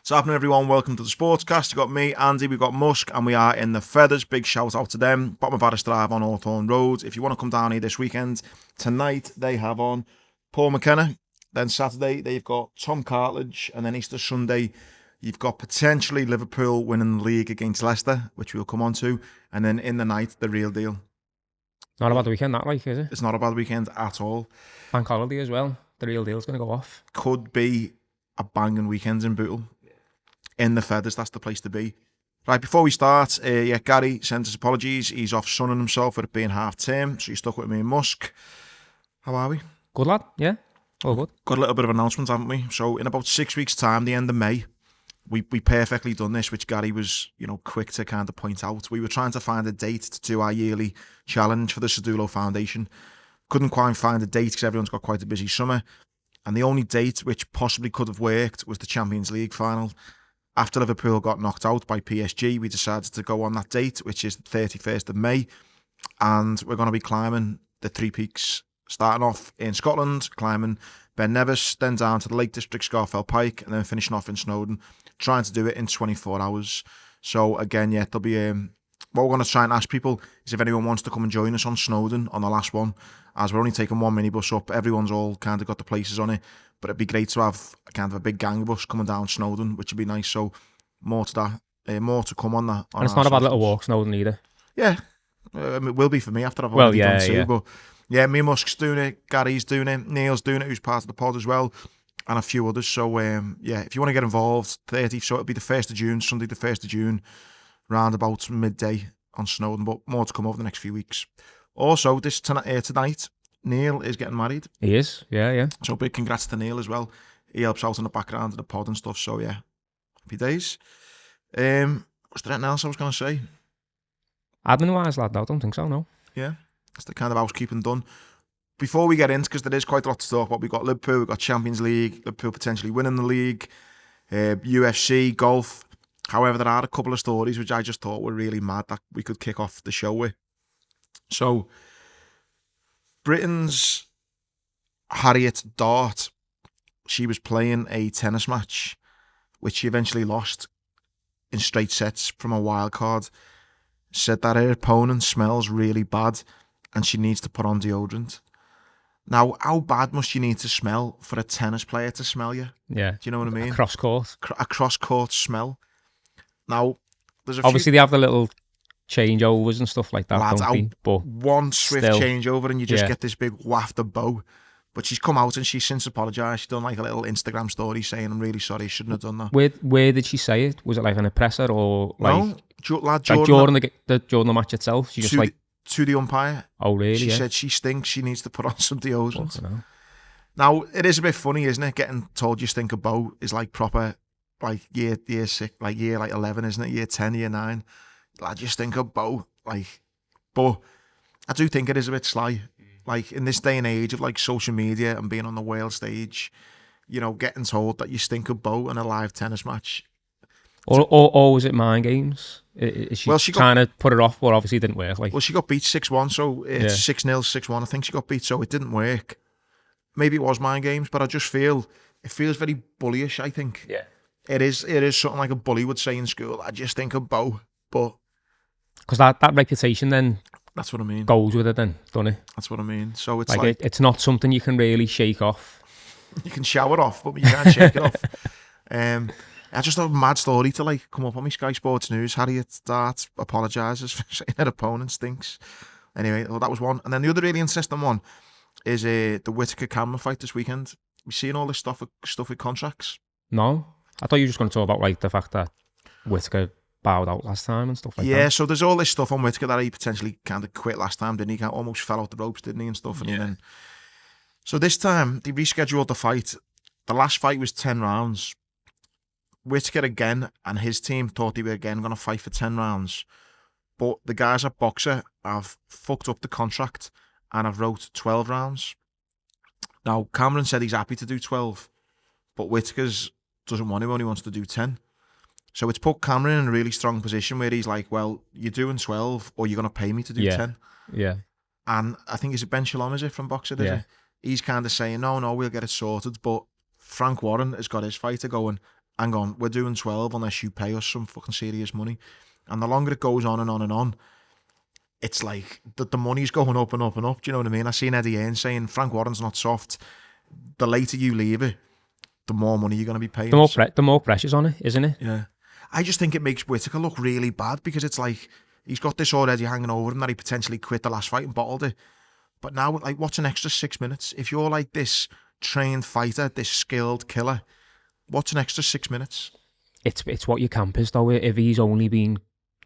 What's happening, everyone? Welcome to the Sportscast. You've got me, Andy, we've got Musk, and we are in the Feathers. Big shout out to them. Bottom of Addis Drive on Hawthorne Road. If you want to come down here this weekend, tonight they have on Paul McKenna. Then Saturday they've got Tom Cartledge, and then Easter Sunday you've got potentially Liverpool winning the league against Leicester, which we'll come on to, and then in the night the real deal. Not a bad weekend, that, like, is it? It's not a bad weekend at all. Bank holiday as well. The real deal's going to go off. Could be a banging weekend in Bootle. In the Feathers, that's the place to be. Right, before we start, Gary sends his apologies. He's off sunning himself for it being half term, so he's stuck with me and Musk. How are we? Good, lad. Yeah, all good. Got a little bit of announcement, haven't we? So in about 6 weeks' time, the end of May, we perfectly done this, which Gary was, quick to kind of point out. We were trying to find a date to do our yearly challenge for the Sadulo Foundation. Couldn't quite find a date because everyone's got quite a busy summer. And the only date which possibly could have worked was the Champions League final. After Liverpool got knocked out by PSG, we decided to go on that date, which is the 31st of May. And we're going to be climbing the three peaks, starting off in Scotland, climbing Ben Nevis, then down to the Lake District, Scafell Pike, and then finishing off in Snowdon, trying to do it in 24 hours. So again, yeah, there'll be... what we're going to try and ask people is if anyone wants to come and join us on Snowdon on the last one, as we're only taking one minibus up. Everyone's all kind of got the places on it, but it'd be great to have kind of a big gang bus coming down Snowdon, which would be nice. So more to that, more to come on that. And it's not a bad little walk, Snowdon, either. Yeah, it will be for me after I've already done two. Yeah. But yeah, me and Musk's doing it, Gary's doing it, Neil's doing it, who's part of the pod as well, and a few others. So yeah, if you want to get involved, 30, so it'll be the 1st of June, Sunday the 1st of June, round about midday on Snowdon, but more to come over the next few weeks. Also, tonight, Neil is getting married. He is, yeah. So big congrats to Neil as well. He helps out in the background of the pod and stuff, so yeah, happy days. Was there anything else I was going to say? Admin-wise, lad, I don't think so, no. Yeah, that's the kind of housekeeping done. Before we get into, because there is quite a lot to talk about, we've got Liverpool, we've got Champions League, Liverpool potentially winning the league, UFC, golf. However, there are a couple of stories which I just thought were really mad that we could kick off the show with. So, Britain's Harriet Dart, she was playing a tennis match, which she eventually lost in straight sets from a wild card, said that her opponent smells really bad and she needs to put on deodorant. Now, how bad must you need to smell for a tennis player to smell you? Yeah. Do you know what I mean? A cross-court. A cross-court smell. Now, there's obviously they have the little changeovers and stuff like that, lads, don't they? But one swift changeover and you just get this big waft of bow. But she's come out and she's since apologised. She's done like a little Instagram story saying, I'm really sorry, I shouldn't have done that. Where did she say it? Was it like an oppressor or like... No, lad, during the match itself? She just like... To the umpire. Oh, really? She said she stinks, she needs to put on some deodorant. Now, it is a bit funny, isn't it? Getting told you stink of bow is like proper... like year 6, like year 11, isn't it? Year 10, year 9. Lad, you stink of bow. Like, but I do think it is a bit sly. Like, in this day and age of like social media and being on the world stage, getting told that you stink of bow in a live tennis match. Or was it mind games? Is she trying to put it off, but obviously it didn't work. Like, well, she got beat 6-1, so it's 6-0, 6-1. I think she got beat, so it didn't work. Maybe it was mind games, but I just feel it feels very bullyish, I think. Yeah. It is something like a bully would say in school. I just think of bow, but because that reputation then that's what I mean goes with it, then, doesn't it? That's what I mean. So it's like it's not something you can really shake off. You can shower off, but you can't shake it off. I just have a mad story to like come up on my Sky Sports News. Harriet Dart apologises for saying her opponent stinks. Anyway, well, that was one, and then the other really interesting one is the Whittaker Cameron fight this weekend. You seeing all this stuff with contracts? No. I thought you were just going to talk about like the fact that Whittaker bowed out last time and stuff like that. Yeah, so there's all this stuff on Whittaker that he potentially kind of quit last time, didn't he? Almost fell out the ropes, didn't he, and stuff. And then, so this time, they rescheduled the fight. The last fight was 10 rounds. Whittaker again and his team thought they were again going to fight for 10 rounds. But the guys at Boxer have fucked up the contract and have wrote 12 rounds. Now, Cameron said he's happy to do 12, but Whittaker's doesn't want to, only wants to do 10. So it's put Cameron in a really strong position where he's like, well, you're doing 12 or you're going to pay me to do 10. Yeah. And I think it's Ben Shalom, is it, from Boxer, is it? He's kind of saying, no, we'll get it sorted. But Frank Warren has got his fighter going, hang on, we're doing 12 unless you pay us some fucking serious money. And the longer it goes on and on and on, it's like the money's going up and up and up. Do you know what I mean? I seen Eddie Hearn saying Frank Warren's not soft. The later you leave it, the more money you're going to be paying. The more pressure's on it, isn't it? Yeah. I just think it makes Whittaker look really bad because it's like he's got this already hanging over him that he potentially quit the last fight and bottled it. But now, like, what's an extra 6 minutes? If you're like this trained fighter, this skilled killer, what's an extra 6 minutes? It's what your camp is, though. If he's only been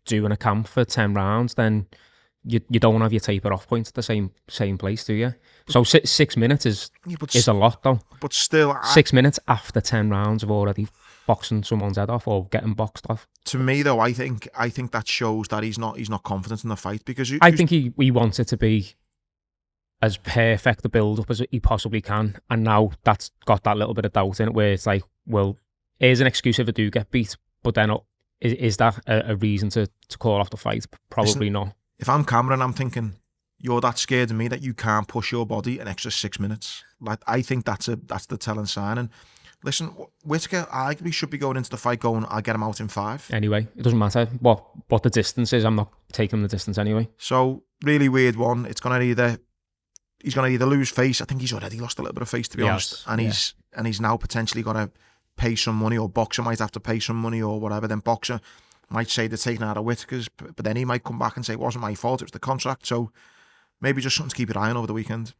doing a camp for 10 rounds, then you don't have your taper off points at the same place, do you? So 6 minutes is a lot, though. But still, 6 minutes after 10 rounds of already boxing someone's head off or getting boxed off. To me, though, I think that shows that he's not confident in the fight because I think he wants it to be as perfect a build up as he possibly can, and now that's got that little bit of doubt in it where it's like, well, here's an excuse if I do get beat, but then is that a reason to call off the fight? Probably not. If I'm Cameron, I'm thinking, you're that scared of me that you can't push your body an extra 6 minutes. Like, I think that's the telling sign. And listen, Whittaker arguably should be going into the fight going, I'll get him out in 5. Anyway, it doesn't matter what the distance is. I'm not taking him the distance anyway. So, really weird one. He's going to either lose face. I think he's already lost a little bit of face, to be honest. And he's now potentially going to pay some money, or Boxer might have to pay some money or whatever. Then Boxer might say they're taking out of Whittaker's, but then he might come back and say it wasn't my fault, it was the contract. So maybe just something to keep your eye on over the weekend.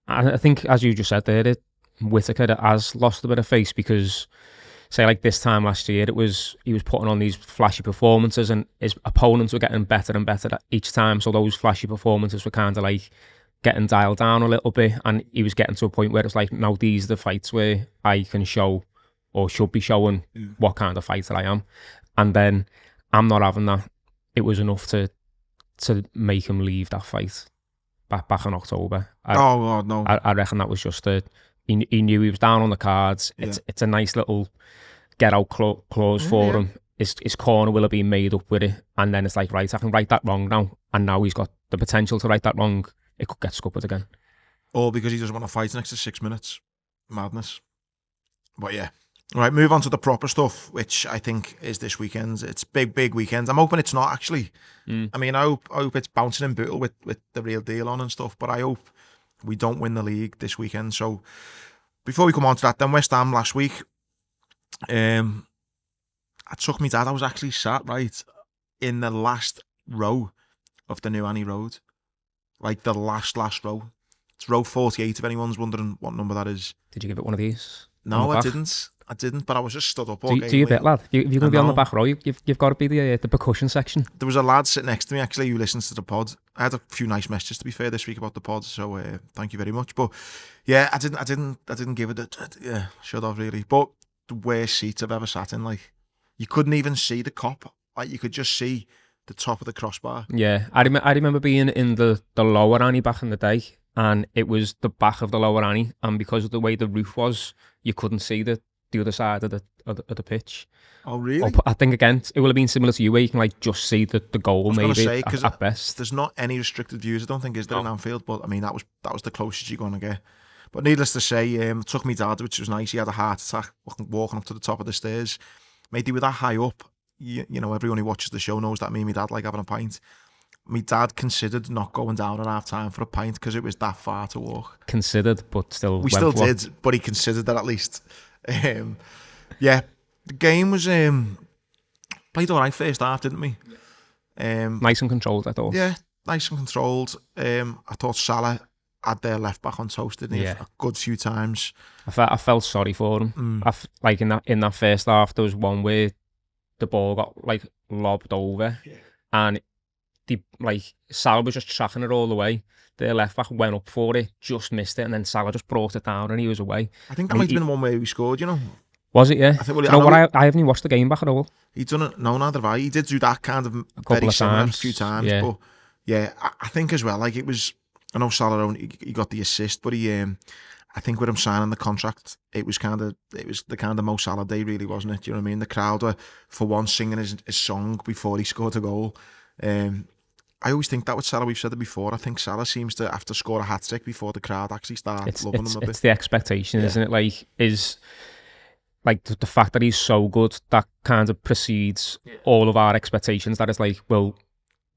I think, as you just said there, Whittaker has lost a bit of face because, say, like this time last year, he was putting on these flashy performances and his opponents were getting better and better each time. So those flashy performances were kind of like getting dialed down a little bit, and he was getting to a point where it's like, now these are the fights where I can show, or should be showing, what kind of fighter I am. And then I'm not having that. It was enough to make him leave that fight back in October. No. I reckon that was just he knew he was down on the cards. Yeah. It's a nice little get out clause for him. His corner will have been made up with it, and then it's like, right, I can right that wrong now, and now he's got the potential to right that wrong. It could get scuppered again. All because he doesn't want to fight next to 6 minutes. Madness. But yeah. All right, move on to the proper stuff, which I think is this weekend. It's big weekend. I'm hoping it's not, actually. I mean, I hope it's bouncing and bootle with the real deal on and stuff, but I hope we don't win the league this weekend. So before we come on to that, then West Ham last week, I took me dad. I was actually sat right in the last row of the New Annie Road. Like the last row. It's row 48, if anyone's wondering what number that is. Did you give it one of these? No, I didn't, but I was just stood up all game. Do you bet, lad? If you're going to be on the back row, you've got to be the percussion section. There was a lad sitting next to me, actually, who listens to the pod. I had a few nice messages, to be fair, this week about the pod, so thank you very much. But yeah, I didn't give it should have, really. But the worst seats I've ever sat in, like, you couldn't even see the cop. Like, you could just see the top of the crossbar. Yeah, I remember being in the lower Annie back in the day, and it was the back of the lower Annie, and because of the way the roof was, you couldn't see the other side of the pitch. Oh, really? I think, again, it will have been similar to you, where you can like just see the goal, maybe, at best. There's not any restricted views, I don't think, is there, in Anfield, but I mean, that was the closest you're going to get. But needless to say, it took me dad, which was nice. He had a heart attack walking up to the top of the stairs. Mate, they were that high up. You know, everyone who watches the show knows that me and my dad like having a pint. My dad considered not going down at half time for a pint because it was that far to walk. Considered, but still. We still did, but he considered that at least. Yeah, the game was played all right first half, didn't we? Nice and controlled, I thought. Yeah, nice and controlled. I thought Salah had their left back on toast, didn't he? A good few times. I felt sorry for him. Like in that first half, there was one where the ball got like lobbed over, and Salah was just tracking it all the way. Their left back went up for it, just missed it, and then Salah just brought it down and he was away. I think that might have been the one where he scored, you know. Was it? Yeah. I haven't even watched the game back at all. He'd done it. No, neither have I. He did do that kind of very similar a few times. Yeah. But yeah, I think as well, like it was, I know Salah, he got the assist, but I think with him signing the contract, it was the kind of Mo Salah day, really, wasn't it? Do you know what I mean? The crowd were, for once, singing his song before he scored a goal. I always think that with Salah, we've said it before, I think Salah seems to have to score a hat-trick before the crowd actually start loving him a bit. It's the expectation, isn't it? Like, like the fact that he's so good, that kind of precedes all of our expectations. That it's like, well,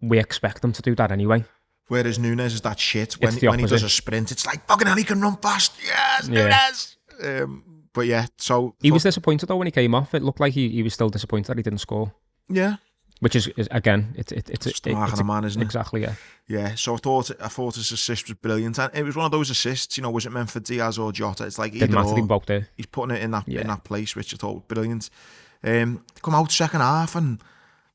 we expect him to do that anyway. Whereas Nunes is that shit. When he does a sprint, it's like, fucking hell, he can run fast. Yes, Nunes. But yeah, so... He was disappointed though when he came off. It looked like he was still disappointed that he didn't score. Yeah. Which is again, it's the mark of the man, isn't it? Exactly, yeah. Yeah, so I thought his assist was brilliant. And it was one of those assists, was it meant for Diaz or Jota? It's like didn't matter, they both there. He's putting it in that place, which I thought was brilliant. Come out second half, and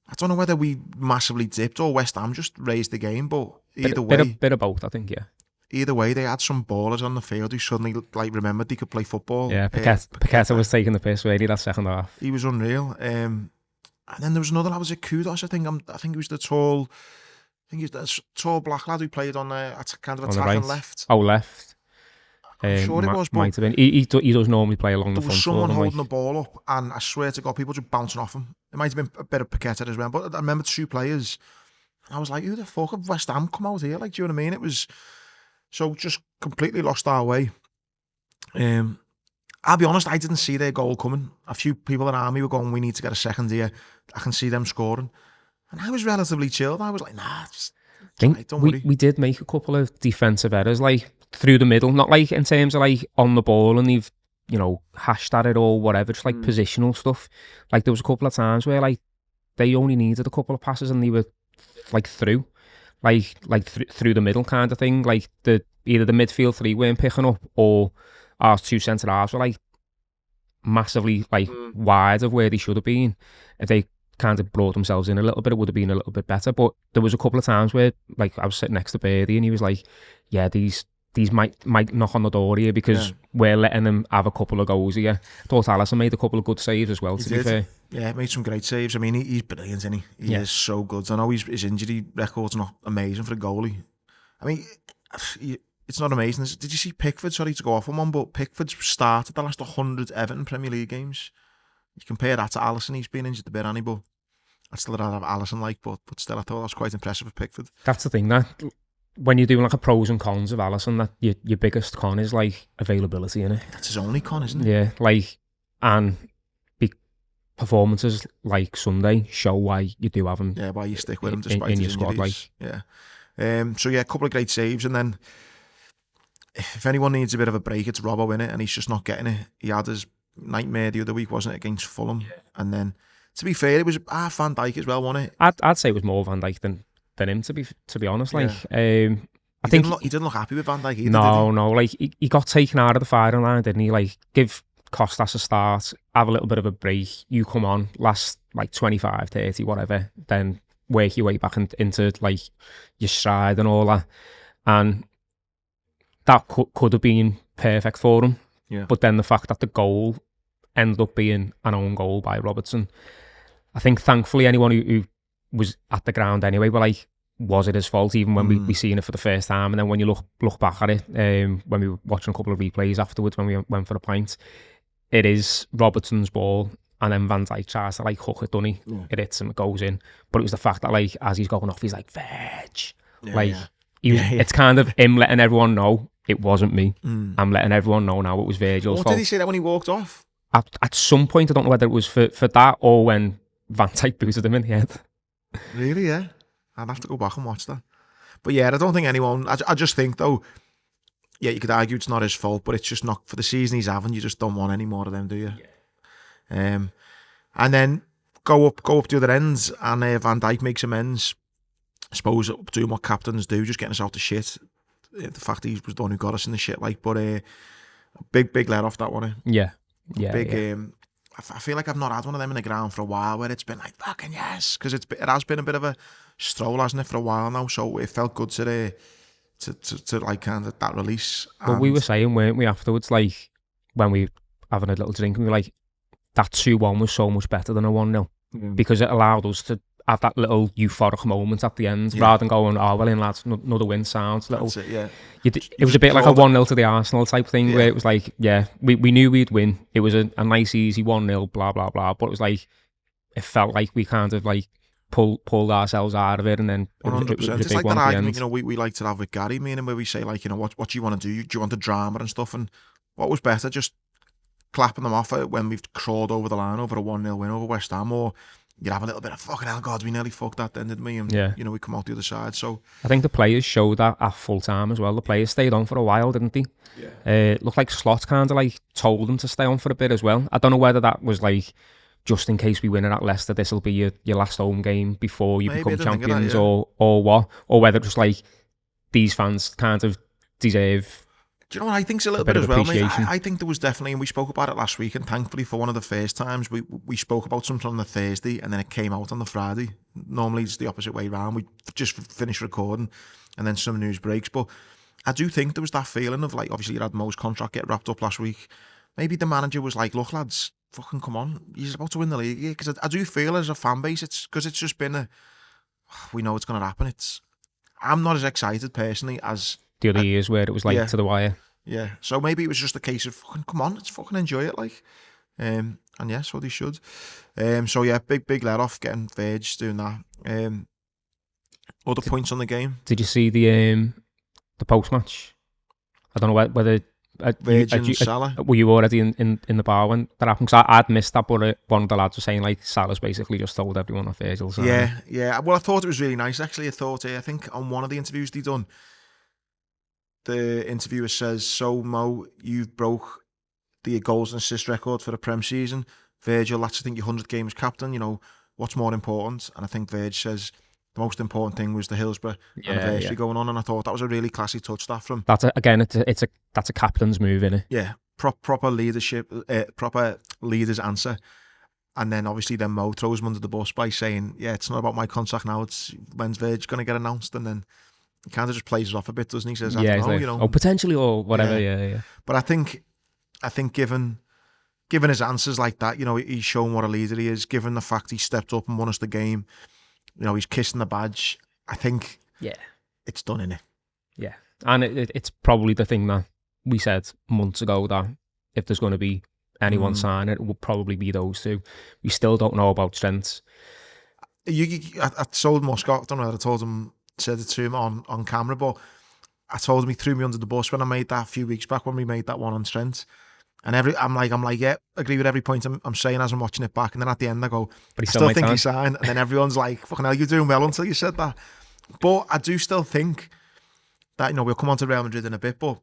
I don't know whether we massively dipped or West Ham just raised the game, but either way... Bit of both, I think, yeah. Either way, they had some ballers on the field who suddenly remembered they could play football. Yeah, Paqueta was taking the piss really that second half. He was unreal. And then there was another lad, was it Kudos? I think he was the tall black lad who played on kind of attacking left. Oh, left. I'm sure it was, but might have been. He does normally play along the front. There was someone holding the ball up, and I swear to God, people just bouncing off him. It might have been a bit of Paqueta as well, but I remember 2 players. And I was like, who the fuck have West Ham come out here? Like, do you know what I mean? It was... So just completely lost our way. I'll be honest, I didn't see their goal coming. A few people in Army were going, we need to get a second here. I can see them scoring. And I was relatively chilled. I was like, nah, don't worry. We did make a couple of defensive errors, like through the middle, not like in terms of like on the ball and they've, hashed at it or whatever, just like positional stuff. Like there was a couple of times where like they only needed a couple of passes and they were like through. Through the middle kind of thing, like either the midfield 3 weren't picking up or our 2 centre halves were like massively wide of where they should have been. If they kind of brought themselves in a little bit, it would have been a little bit better. But there was a couple of times where like I was sitting next to Baddy and he was like, yeah, these might knock on the door here because we're letting them have a couple of goals here. I thought Alisson made a couple of good saves as well, to be fair. Yeah, made some great saves. I mean, he's brilliant, isn't he? He is so good. I know his injury record's not amazing for a goalie. I mean, it's not amazing. Did you see Pickford? Sorry to go off on one, but Pickford's started the last 100 Everton Premier League games. You compare that to Alisson, he's been injured a bit, hasn't he? But I'd still rather have Alisson, but still, I thought that was quite impressive with Pickford. That's the thing, that when you're doing like a pros and cons of Alisson, that your biggest con is like availability, innit? That's his only con, isn't it? Yeah, like, and performances like Sunday show why you do have him. Yeah, why you stick with him despite his your squad, injuries. So yeah, a couple of great saves, and then if anyone needs a bit of a break, it's Robbo, innit? And he's just not getting it. He had his nightmare the other week, wasn't it, against Fulham? Yeah. And then, to be fair, it was Van Dijk as well, wasn't it? I'd say it was more Van Dijk than him, to be honest. Like, I think he didn't look happy with Van Dijk either. No, like he got taken out of the firing line, didn't he? Like, give Costas a start, have a little bit of a break, you come on, last like 25, 30, whatever, then work your way back into like your stride and all that. And that could have been perfect for him. Yeah. But then the fact that the goal ended up being an own goal by Robertson, I think thankfully anyone who was at the ground anyway were like, was it his fault, even when we seen it for the first time? And then when you look back at it, when we were watching a couple of replays afterwards when we went for a pint, it is Robertson's ball, and then Van Dijk tries to like hook it, doesn't he? Yeah. It hits him, it goes in. But it was the fact that like as he's going off, he's like, veg. It's kind of him letting everyone know it wasn't me. I'm letting everyone know now it was Virgil's fault. What did he say that when he walked off? At some point, I don't know whether it was for that or when Van Dijk booted him in the head. Really, yeah? I'd have to go back and watch that. But yeah, I don't think anyone... I just think, though, yeah, you could argue it's not his fault, but it's just not... For the season he's having, you just don't want any more of them, do you? Yeah. And then go up the other end, and Van Dijk makes amends. I suppose doing what captains do, just getting us out of shit. The fact he was the one who got us in the shit, like, but big let off that one. Yeah. I feel like I've not had one of them in the ground for a while where it's been like, fucking yes, because it has been a bit of a stroll, hasn't it, for a while now, so it felt good to like kind of that release. But we were saying, weren't we, afterwards, like when we having a little drink, and we were like, that 2-1 was so much better than a 1-0 because it allowed us to have that little euphoric moment at the end, rather than going, oh, well in lads, another win sounds. That's it, yeah. It was a bit like a 1-0 to the Arsenal type thing, where it was like, yeah, we knew we'd win. It was a nice, easy 1-0, blah, blah, blah. But it was like, it felt like we kind of like pulled ourselves out of it, and then 100%. It's like that argument, we like to have with Gary, meaning where we say, like, what do you want to do? Do you want the drama and stuff? And what was better, just clapping them off when we've crawled over the line over a 1-0 win over West Ham, or you'd have a little bit of fucking hell, God, we nearly fucked that then, didn't we? And, we come out the other side. So I think the players showed that at full time as well. The players stayed on for a while, didn't they? Yeah. Looked like Slot kind of like told them to stay on for a bit as well. I don't know whether that was like, just in case we win it at Leicester, this will be your last home game before you become champions, or what, or whether just like these fans kind of deserve. Do you know what I think's a little bit as well, mate? I think there was definitely, and we spoke about it last week, and thankfully for one of the first times, we spoke about something on the Thursday, and then it came out on the Friday. Normally it's the opposite way around. We just finished recording, and then some news breaks. But I do think there was that feeling of like, obviously you had Mo's contract get wrapped up last week. Maybe the manager was like, look lads, fucking come on, he's about to win the league here. Because I do feel as a fan base, it's because it's just been we know it's going to happen. I'm not as excited personally as the other years where it was like to the wire. Yeah, so maybe it was just a case of fucking come on, let's fucking enjoy it, like. And yeah, so they should. So yeah, big let off getting Verge doing that. Other points on the game. Did you see the post match? I don't know whether Verge and Salah. Were you already in the bar when that happened? Because I'd missed that, but one of the lads was saying like Salah's basically just told everyone off Virgil. So yeah. Well, I thought it was really nice actually. I think on one of the interviews they done, the interviewer says, so Mo, you've broke the goals and assist record for the Prem season. Virgil, that's I think your 100th game as captain. You know, what's more important? And I think Virg says the most important thing was the Hillsborough anniversary going on, and I thought that was a really classy touch that from. That's that's a captain's move, innit? Yeah, proper leadership, proper leader's answer. And then obviously then Mo throws him under the bus by saying, yeah, it's not about my contract now, it's when's Virg going to get announced, and then he kind of just plays it off a bit, doesn't he? Says, I don't know, like, you know. Oh, potentially or whatever, yeah. But I think given his answers like that, you know, he's shown what a leader he is, given the fact he stepped up and won us the game, you know, he's kissing the badge. I think it's done, innit? Yeah. And it's probably the thing that we said months ago, that if there's going to be anyone sign it will probably be those two. We still don't know about strengths. I told Musky, I don't know whether said it to him on camera, but I told him he threw me under the bus when I made that a few weeks back when we made that one on strength. And I'm like, yeah, agree with every point I'm saying as I'm watching it back. And then at the end I go, but I still think he signed. And then everyone's like, fucking hell, you're doing well until you said that. But I do still think that, you know, we'll come on to Real Madrid in a bit, but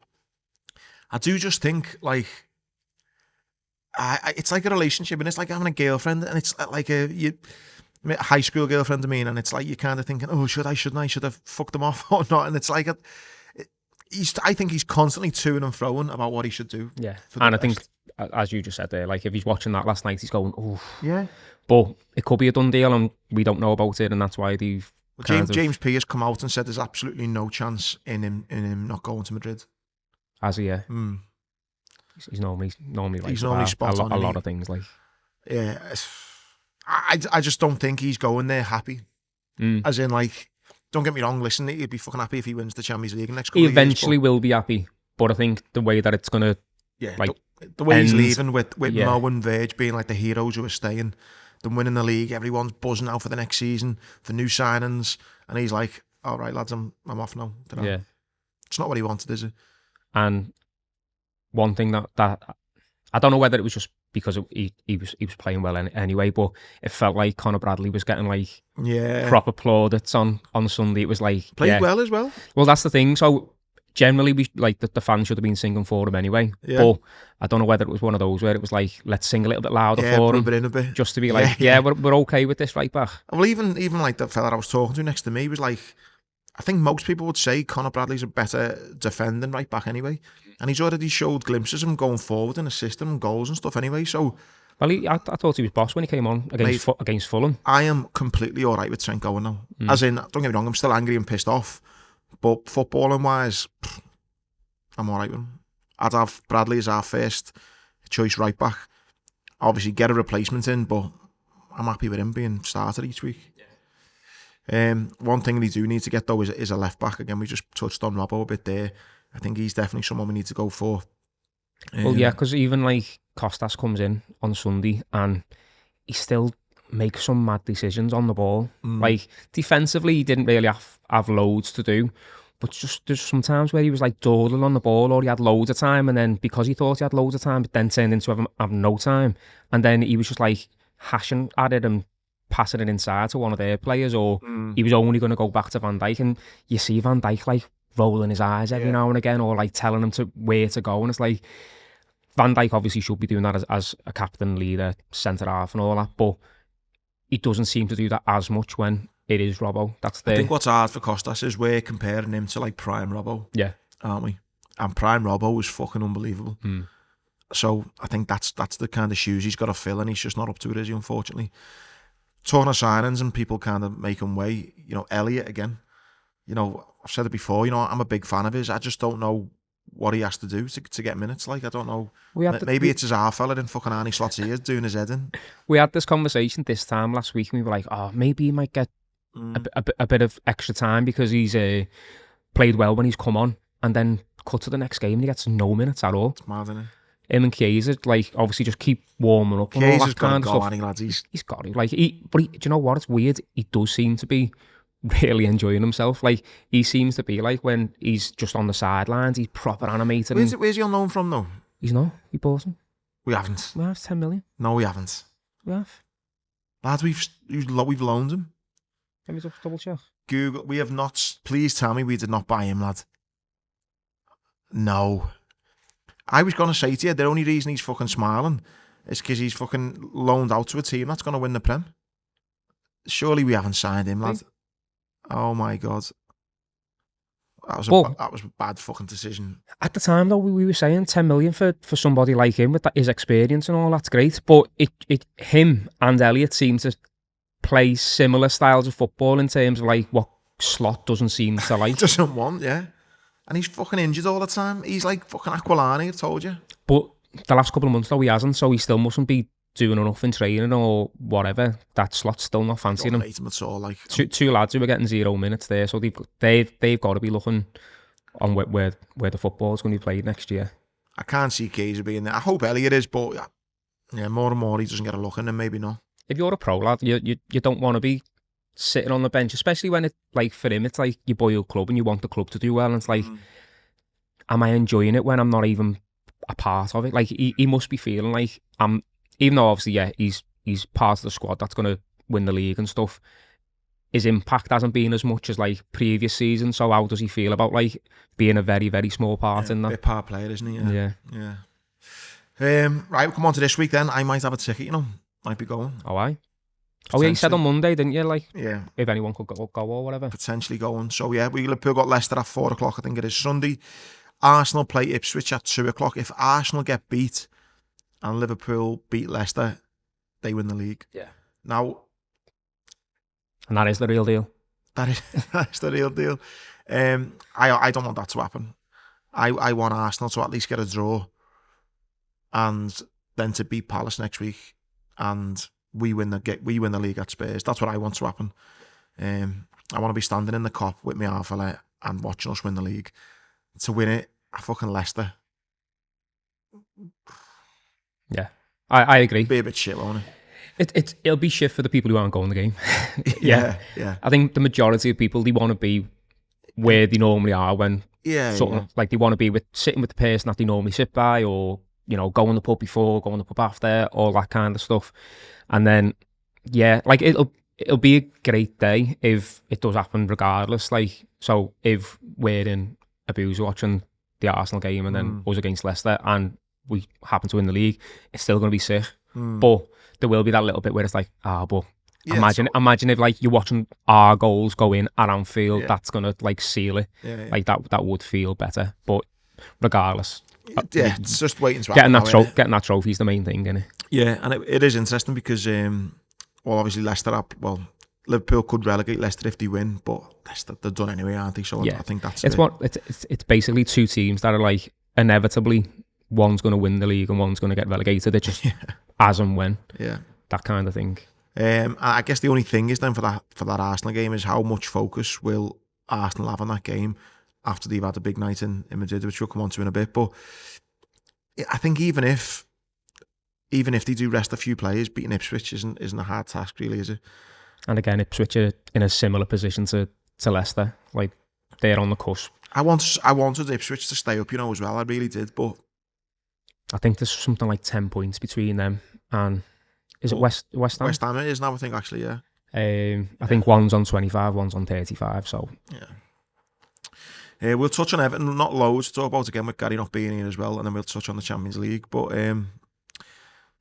I do just think like, it's like a relationship, and it's like having a girlfriend, and it's like a high school girlfriend, I mean, and it's like you're kind of thinking, oh, should I have fucked them off or not? And it's like I think he's constantly toing and throwing about what he should do. Yeah, and I think, as you just said there, like if he's watching that last night, he's going, oh, yeah. But it could be a done deal, and we don't know about it, and that's why they've. James P has come out and said there's absolutely no chance in him not going to Madrid. Has he? Yeah. He's normally like he's normally spot on a lot of things, like. Yeah, I just don't think he's going there happy. As in, like, don't get me wrong, listen, he'd be fucking happy if he wins the Champions League next couple of years. He eventually will be happy, but I think the way that it's gonna, like, the way he's leaving with Mo and Verge being like the heroes who are staying, them winning the league, everyone's buzzing out for the next season, for new signings, and he's like, all right, lads, I'm off now. Yeah, it's not what he wanted, is it? And one thing that I don't know whether it was just because he was playing well anyway, but it felt like Conor Bradley was getting like proper plaudits on Sunday. It was like played well as well. Well, that's the thing. So generally, we like the fans should have been singing for him anyway. Yeah. But I don't know whether it was one of those where it was like, let's sing a little bit louder for him, in a bit, just to be like, we're okay with this right back. Well, even like the fella I was talking to next to me was like, I think most people would say Conor Bradley's a better defending right back anyway. And he's already showed glimpses of him going forward and assisting and goals and stuff anyway. So, well, I thought he was boss when he came on against Fulham. I am completely all right with Trent going now. As in, don't get me wrong, I'm still angry and pissed off. But footballing wise, I'm all right with him. I'd have Bradley as our first choice right back. Obviously, get a replacement in, but I'm happy with him being started each week. One thing they do need to get though is a left back. Again, we just touched on Robbo a bit there. I think he's definitely someone we need to go for. Well, yeah, because even like Costas comes in on Sunday and he still makes some mad decisions on the ball. Like defensively, he didn't really have loads to do, But just there's some times where he was like dawdling on the ball, or he had loads of time, and then because he thought he had loads of time, it then turned into having no time, and then he was just like hashing at it and passing it inside to one of their players, or he was only going to go back to Van Dijk, and you see Van Dijk like rolling his eyes every now and again, or like telling him to where to go, and it's like Van Dijk obviously should be doing that as a captain, leader, centre half, and all that, but he doesn't seem to do that as much when it is Robbo. I think what's hard for Costas is we're comparing him to like prime Robbo, aren't we? And prime Robbo was fucking unbelievable. So I think that's the kind of shoes he's got to fill, and he's just not up to it, is he? Unfortunately. Talking of signings and people kind of making way, you know, Elliott again. You know, I've said it before. You know, I'm a big fan of his. I just don't know what he has to do to get minutes. Like, I don't know. Maybe it's his half fella in fucking Arnie Slot's ears doing his head in. We had this conversation this time last week, and we were like, oh, maybe he might get a bit of extra time because he's played well when he's come on, and then cut to the next game and he gets no minutes at all. It's mad, isn't it? Him and Kerkez, like, obviously just keep warming up and all that kind of stuff. Lads. He's got it. Like, do you know what? It's weird. He does seem to be really enjoying himself. Like, he seems to be like when he's just on the sidelines, he's proper animated. Where's he on loan from though? He's not. We bought him. We haven't. We have 10 million. No, we haven't. We have. Lads, we've loaned him. Let me just double check. Google. We have not. Please tell me we did not buy him, lad. No. I was going to say to you, the only reason he's fucking smiling is because he's fucking loaned out to a team that's going to win the Prem. Surely we haven't signed him, lad. Oh my God. That was a bad fucking decision. At the time, though, we were saying 10 million for somebody like him with his experience and all, that's great. But him and Elliott seem to play similar styles of football in terms of like what Slot doesn't seem to like. Doesn't want, yeah. And he's fucking injured all the time. He's like fucking Aquilani, I've told you. But the last couple of months, though, he hasn't, so he still mustn't be doing enough in training or whatever. That Slot's still not fancying him. Him at all, like two lads who are getting 0 minutes there, so they've got to be looking on where the football's going to be played next year. I can't see Kerkez being there. I hope Elliott is, but yeah, more and more he doesn't get a look in, and maybe not. If you're a pro lad, you don't want to be sitting on the bench, especially when it, like, for him, it's like your boyhood club and you want the club to do well, and it's like, am I enjoying it when I'm not even a part of it? Like, he must be feeling like even though obviously, yeah, he's part of the squad that's going to win the league and stuff, his impact hasn't been as much as like previous seasons. So how does he feel about like being a very, very small part in that? A part player, isn't he? Yeah. Right, we'll come on to this week then. I might have a ticket, you know. Might be going. Oh, aye? Oh, yeah, you said on Monday, didn't you? Like, yeah, if anyone could go or whatever. Potentially going. So, yeah, Liverpool got Leicester at 4 o'clock, I think it is Sunday. Arsenal play Ipswich at 2 o'clock. If Arsenal get beat and Liverpool beat Leicester, they win the league. Yeah. Now... And that is the real deal. That is the real deal. I don't want that to happen. I want Arsenal to at least get a draw and then to beat Palace next week, and we win the league at Spurs. That's what I want to happen. I want to be standing in the Kop with my half fella and watching us win the league. To win it, I fucking Leicester. Yeah, I agree. Be a bit shit, won't it? It'll be shit for the people who aren't going the game. yeah. I think the majority of people, they want to be where they normally are when like they want to be sitting with the person that they normally sit by, or go on the pub before, go on the pub after, all that kind of stuff. And then like it'll be a great day if it does happen regardless. Like, so if we're in Abuja watching the Arsenal game and then us against Leicester and we happen to win the league, it's still going to be sick. But there will be that little bit where it's like, but imagine if like you're watching our goals go in at Anfield, that's going to like seal it. Like that would feel better. But regardless, it's just waiting to happen. Getting that trophy is the main thing, isn't it? Yeah, and it is interesting because obviously Liverpool could relegate Leicester if they win, but Leicester, they're done anyway, aren't they? So I think that's it's basically two teams that are like inevitably one's going to win the league and one's going to get relegated. It just as and when, that kind of thing. I guess the only thing is then for that Arsenal game is how much focus will Arsenal have on that game after they've had a big night in Madrid, which we'll come on to in a bit. But I think even if they do rest a few players, beating Ipswich isn't a hard task, really, is it? And again, Ipswich are in a similar position to Leicester. Like, they're on the cusp. I wanted Ipswich to stay up, as well. I really did, but I think there's something like 10 points between them and is it West Ham? West Ham it is now, I think, actually, yeah. I think one's on 25, one's on 35, so... Yeah. We'll touch on Everton, not loads to talk about again with Gary not being here as well, and then we'll touch on the Champions League. But,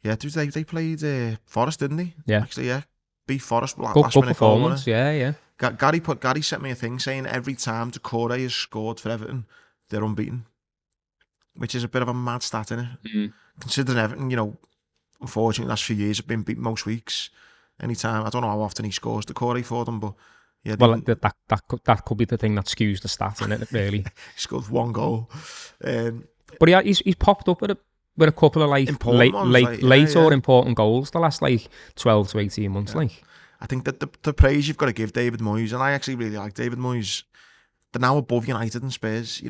they played Forest, didn't they? Yeah. Actually, yeah. Beat Forest, last good minute goal. Performance, yeah. Gary sent me a thing saying every time Decore has scored for Everton, they're unbeaten. Which is a bit of a mad stat, isn't it? Mm. Considering Everton, unfortunately, the last few years have been beat most weeks. Anytime, I don't know how often he scores Decore for them, but yeah. Well, that could be the thing that skews the stat, in it, really. He scored one goal. But yeah, he's popped up with a couple of late or important goals the last 12 to 18 months. Yeah. I think that the praise you've got to give David Moyes, and I actually really like David Moyes. They're now above United and Spurs.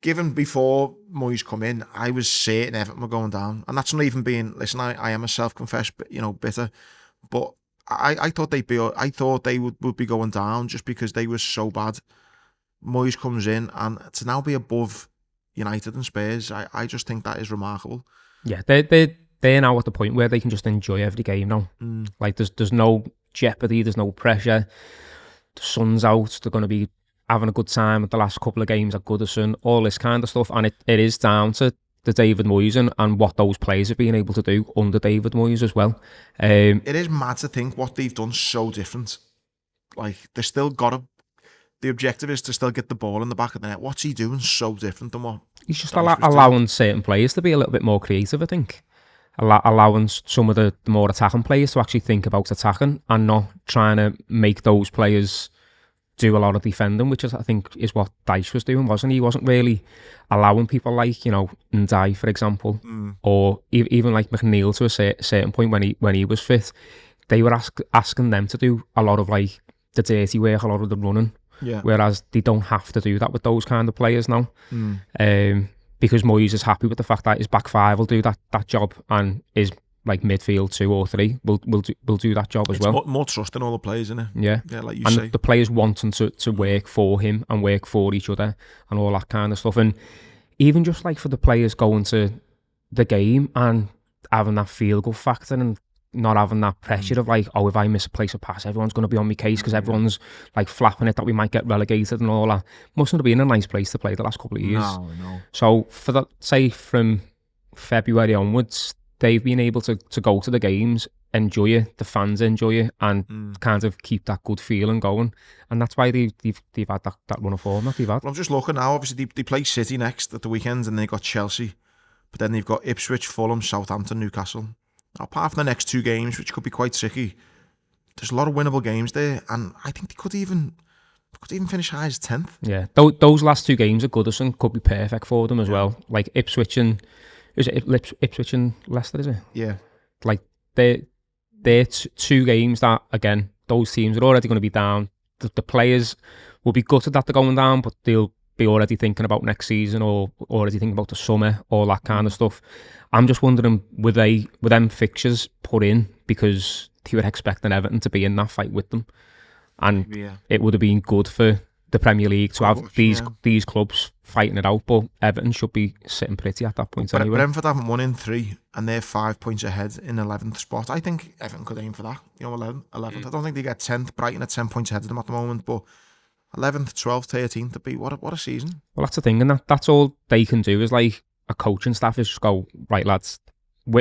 Given before Moyes come in, I was certain Everton were going down, and that's not even being. Listen, I am a self-confessed, bitter, but I thought they would be going down just because they were so bad. Moyes comes in, and to now be above United and Spurs, I just think that is remarkable. Yeah, they're now at the point where they can just enjoy every game now. Like there's no jeopardy, there's no pressure. The sun's out, they're going to be having a good time at the last couple of games at Goodison, all this kind of stuff, and it is down to the David Moyes and what those players have been able to do under David Moyes as well. It is mad to think what they've done so different. Like they still the objective is to still get the ball in the back of the net. What's he doing so different than what he's just allowing certain players to be a little bit more creative, I think. Allowing some of the more attacking players to actually think about attacking and not trying to make those players do a lot of defending, which I think is what Dijk was doing, wasn't he? He wasn't really allowing people like, Ndai, for example, or even like McNeil to a certain point when he was fit. They were asking them to do a lot of like the dirty work, a lot of the running. Yeah. Whereas they don't have to do that with those kind of players now. Because Moyes is happy with the fact that his back five will do that job, and his like midfield 2 or 3 will do that job as well. It's more trust in all the players, isn't it? Yeah, like you and say. The players wanting to work for him and work for each other and all that kind of stuff. And even just like for the players going to the game and having that feel-good factor and not having that pressure of like, if I miss a place of pass, everyone's going to be on my case because everyone's like flapping it that we might get relegated and all that. Mustn't have been a nice place to play the last couple of years. No. So for that, say from February onwards, they've been able to go to the games, enjoy it, the fans enjoy it, and kind of keep that good feeling going. And that's why they've had that run of form that they've had. Well, I'm just looking now, obviously they play City next at the weekend, and they got Chelsea, but then they've got Ipswich, Fulham, Southampton, Newcastle. Now, apart from the next 2 games, which could be quite tricky, there's a lot of winnable games there, and I think they could even finish high as 10th. Yeah, those last 2 games at Goodison could be perfect for them as well. Like Ipswich and Ipswich and Leicester, is it? Yeah. Like they're 2 games that, again, those teams are already going to be down. The players will be gutted that they're going down, but they'll be already thinking about next season or already thinking about the summer, all that kind of stuff. I'm just wondering, were them fixtures put in because they were expecting Everton to be in that fight with them? And it would have been good for the Premier League to have these clubs fighting it out, but Everton should be sitting pretty at that point anyway. Brentford haven't won in 3 and they're 5 points ahead in 11th spot. I think Everton could aim for that, 11th. I don't think they get 10th. Brighton at 10 points ahead of them at the moment, but 11th, 12th, 13th to be, what a season. Well, that's the thing, and that's all they can do is like a coaching staff is just go, right lads,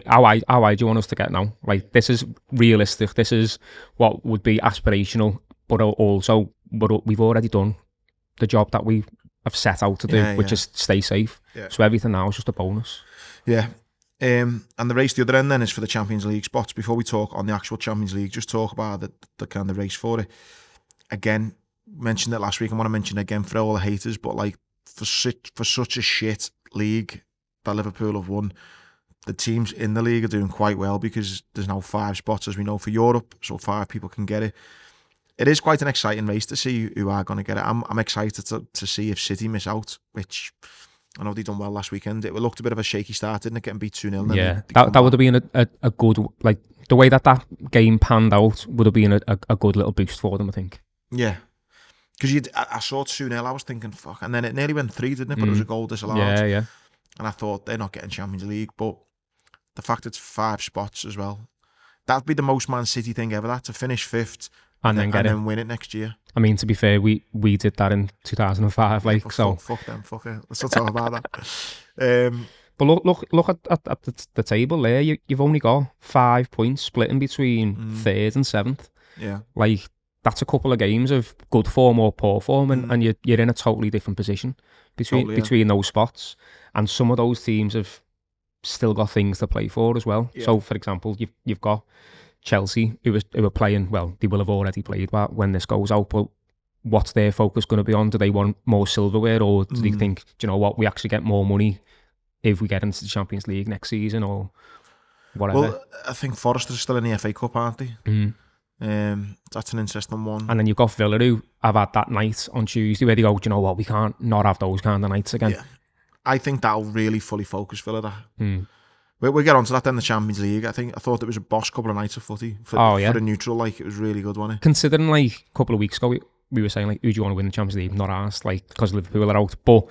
how high do you want us to get now? Like, this is realistic, this is what would be aspirational, but also we've already done the job that we have set out to do, which is stay safe. Yeah. So everything now is just a bonus. Yeah. And the race the other end then is for the Champions League spots. Before we talk on the actual Champions League, just talk about the kind of race for it. Again, mentioned it last week, I want to mention it again for all the haters, but like for such a shit league that Liverpool have won, the teams in the league are doing quite well because there's now 5 spots, as we know, for Europe, so 5 people can get it. It is quite an exciting race to see who are going to get it. I'm excited to see if City miss out, which I know they done well last weekend. It looked a bit of a shaky start, didn't it, getting beat 2-0. Yeah, that would have been a good, like the way that game panned out would have been a good little boost for them, I think. Yeah. Because I saw 2-0, I was thinking, fuck. And then it nearly went 3, didn't it? But it was a goal disallowed. Yeah. And I thought, they're not getting Champions League. But the fact it's 5 spots as well, that'd be the most Man City thing ever, that, to finish 5th and then win it next year. I mean, to be fair, we did that in 2005. Like, so fuck them, fuck it. Let's not talk about that. But look at the table there. You've only got 5 points splitting between 3rd and 7th. Yeah. Like, that's a couple of games of good form or poor form, and you're in a totally different position between those spots. And some of those teams have still got things to play for as well. Yeah. So, for example, you've got Chelsea, who were playing, well, they will have already played when this goes out, but what's their focus going to be on? Do they want more silverware, or do they think, do you know what, we actually get more money if we get into the Champions League next season, or whatever? Well, I think Forest are still in the FA Cup, aren't they? That's an interesting one. And then you've got Villa, who have had that night on Tuesday where they go, do you know what, we can't not have those kind of nights again. Yeah. I think that'll really fully focus Villa, that. We'll get on to that then, the Champions League. I thought it was a boss couple of nights of footy for the neutral. Like, it was really good, wasn't it? Considering, like, a couple of weeks ago, we were saying, like, who do you want to win the Champions League? Not asked, like, because Liverpool are out. But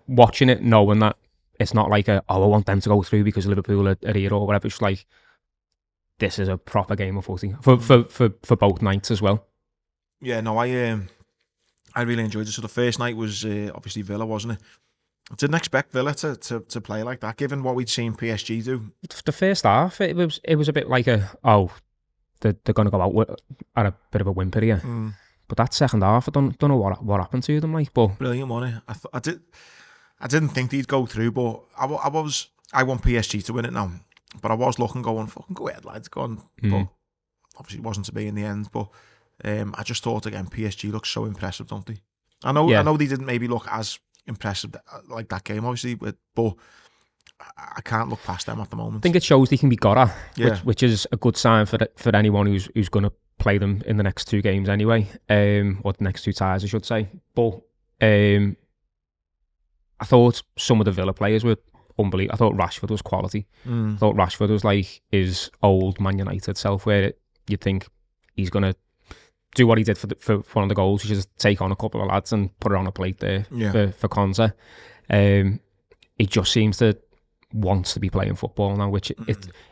watching it, knowing that it's not like I want them to go through because Liverpool are here or whatever. It's like, this is a proper game of footy for both nights as well. Yeah, no, I really enjoyed it. So the first night was obviously Villa, wasn't it? I didn't expect Villa to play like that, given what we'd seen PSG do. The first half, it was a bit like they're going to go out at a bit of a whimper here. But that second half, I don't know what happened to them, like. But brilliant, wasn't it? I didn't think they'd go through, but I want PSG to win it now. But I was looking, going, fucking go ahead, lads, go on. But obviously it wasn't to be in the end. But I just thought, again, PSG looks so impressive, don't they? I know they didn't maybe look as impressive like that game, obviously, but I can't look past them at the moment. I think it shows they can be got at, which is a good sign for anyone who's going to play them in the next 2 games anyway, or the next 2 ties, I should say. But I thought some of the Villa players were unbelievable. I thought Rashford was quality. I thought Rashford was like his old Man United self, where you'd think he's going to do what he did for one of the goals, which is take on a couple of lads and put it on a plate there for Konza. He just seems to want to be playing football now, which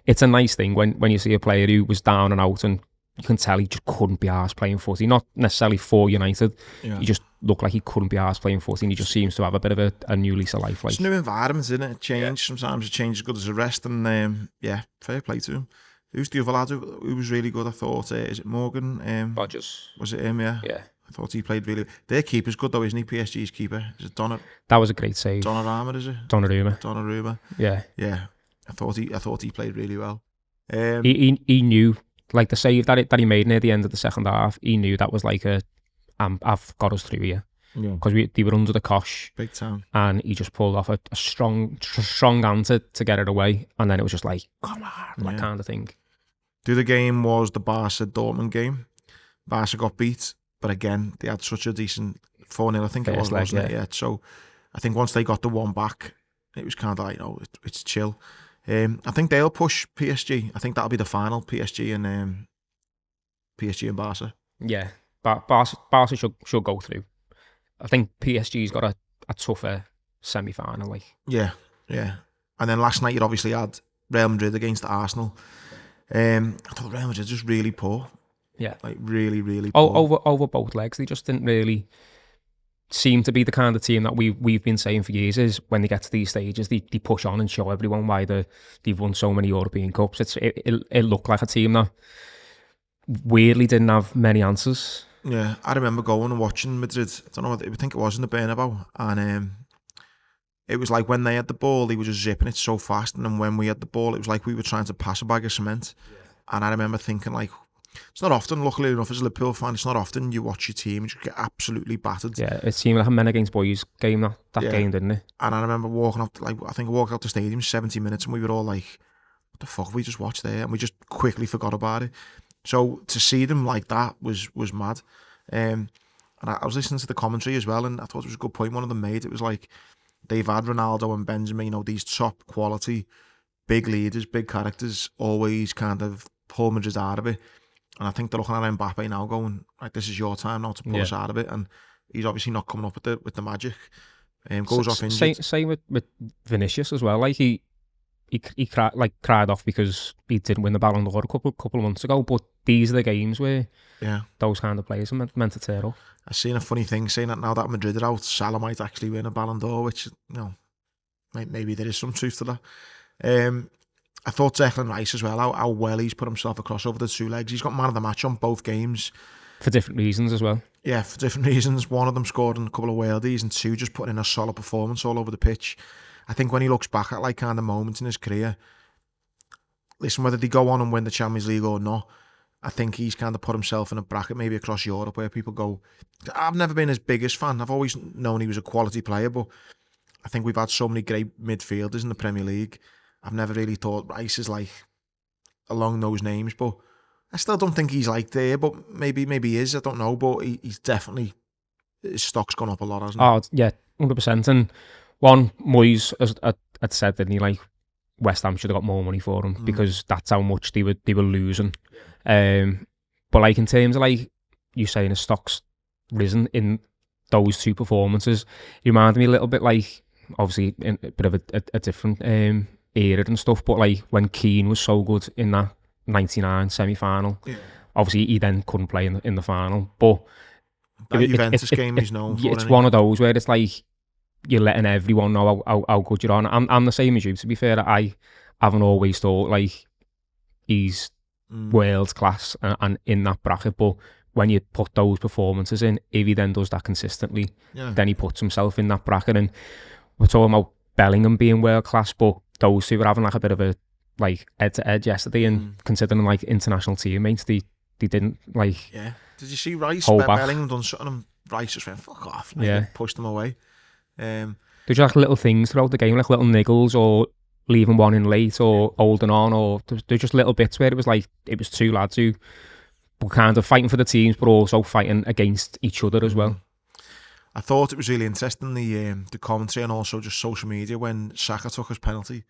it's a nice thing when you see a player who was down and out, and you can tell he just couldn't be arsed playing footy. Not necessarily for United. He just looked like he couldn't be arsed playing footy, and he just seems to have a bit of a new lease of life. Like, it's new environments, isn't it? Change. Sometimes a change is good as a rest, and fair play to him. Who's the other lad who was really good, I thought? Is it Morgan? Rodgers. Was it him, yeah? Yeah. I thought he played really... Their keeper's good, though, isn't he? PSG's keeper. Is it Donnarumma? That was a great save. Donnarumma, is it? Donnarumma. Yeah. Yeah. I thought he played really well. He knew, like, the save that he made near the end of the second half, he knew that was like I've got us through here. Yeah. Because they were under the cosh. Big time. And he just pulled off a strong hand to get it away. And then it was just like, come on, that kind of thing. The other game was the Barca-Dortmund game. Barca got beat, but again, they had such a decent 4-0, I think it was, wasn't it? Yeah. So I think once they got the one back, it was kind of like, it's chill. I think they'll push PSG. I think that'll be the final, PSG and Barca. Yeah, Barca should go through. I think PSG's got a tougher semi-final. Like. Yeah. And then last night you obviously had Real Madrid against Arsenal. I thought Real Madrid just really poor. Yeah. Like really, really poor. Over both legs. They just didn't really seem to be the kind of team that we've been saying for years is when they get to these stages, they push on and show everyone why they've won so many European Cups. It looked like a team that weirdly didn't have many answers. Yeah, I remember going and watching Madrid. I don't know, I think it was in the Bernabeu, and it was like when they had the ball, they were just zipping it so fast, and then when we had the ball, it was like we were trying to pass a bag of cement. Yeah. And I remember thinking, like, it's not often, luckily enough, as a Liverpool fan, it's not often you watch your team and you get absolutely battered. Yeah, it seemed like a men against boys game, that game, didn't it? And I remember walking up, I walked out the stadium 70 minutes and we were all like, what the fuck have we just watched there? And we just quickly forgot about it. So to see them like that was mad. And I was listening to the commentary as well, and I thought it was a good point one of them made. It was like, they've had Ronaldo and Benzema, these top quality, big leaders, big characters, always kind of pull Madrid out of it. And I think they're looking at Mbappe now going, like, this is your time now to pull us out of it. And he's obviously not coming up with the magic. Goes off injured. Same with Vinicius as well. Like he cried off because he didn't win the Ballon d'Or a couple of months ago. But these are the games where those kind of players are meant to tear up. I've seen a funny thing saying that now that Madrid are out, Salah might actually win a Ballon d'Or, which, maybe there is some truth to that. I thought Declan Rice as well, how well he's put himself across over the two legs. He's got man of the match on both games. For different reasons as well. Yeah, for different reasons. One of them scored in a couple of worldies, and two just putting in a solid performance all over the pitch. I think when he looks back at like kind of moments in his career, listen, whether they go on and win the Champions League or not, I think he's kind of put himself in a bracket maybe across Europe where people go, I've never been his biggest fan. I've always known he was a quality player, but I think we've had so many great midfielders in the Premier League. I've never really thought Rice is like along those names, but I still don't think he's like there, but maybe he is, I don't know, but he's definitely, his stock's gone up a lot, hasn't it? Oh, yeah, 100%. And one, Moyes had said, didn't he, like, West Ham should have got more money for him because that's how much they were losing. But like in terms of like you saying his stock's risen in those two performances, it reminded me a little bit like, obviously in a bit of a different era and stuff, but like when Keane was so good in that 99 semi-final. Yeah. Obviously he then couldn't play in the final, but that Juventus game he's known for. It's one of those where it's like you're letting everyone know how good you're on. I'm the same as you, to be fair. I haven't always thought like he's world class and in that bracket, but when you put those performances in, if he then does that consistently, then he puts himself in that bracket. And we're talking about Bellingham being world class, but those two were having like a bit of a like head to head yesterday, and considering like international teammates, they didn't like. Yeah. Did you see Rice? Bellingham done something, and Rice just went fuck off. Like, pushed them away. There's like little things throughout the game, like little niggles or leaving one in late or holding on, or there's just little bits where it was like it was two lads who were kind of fighting for the teams, but also fighting against each other as well. I thought it was really interesting the commentary and also just social media when Saka took his penalty.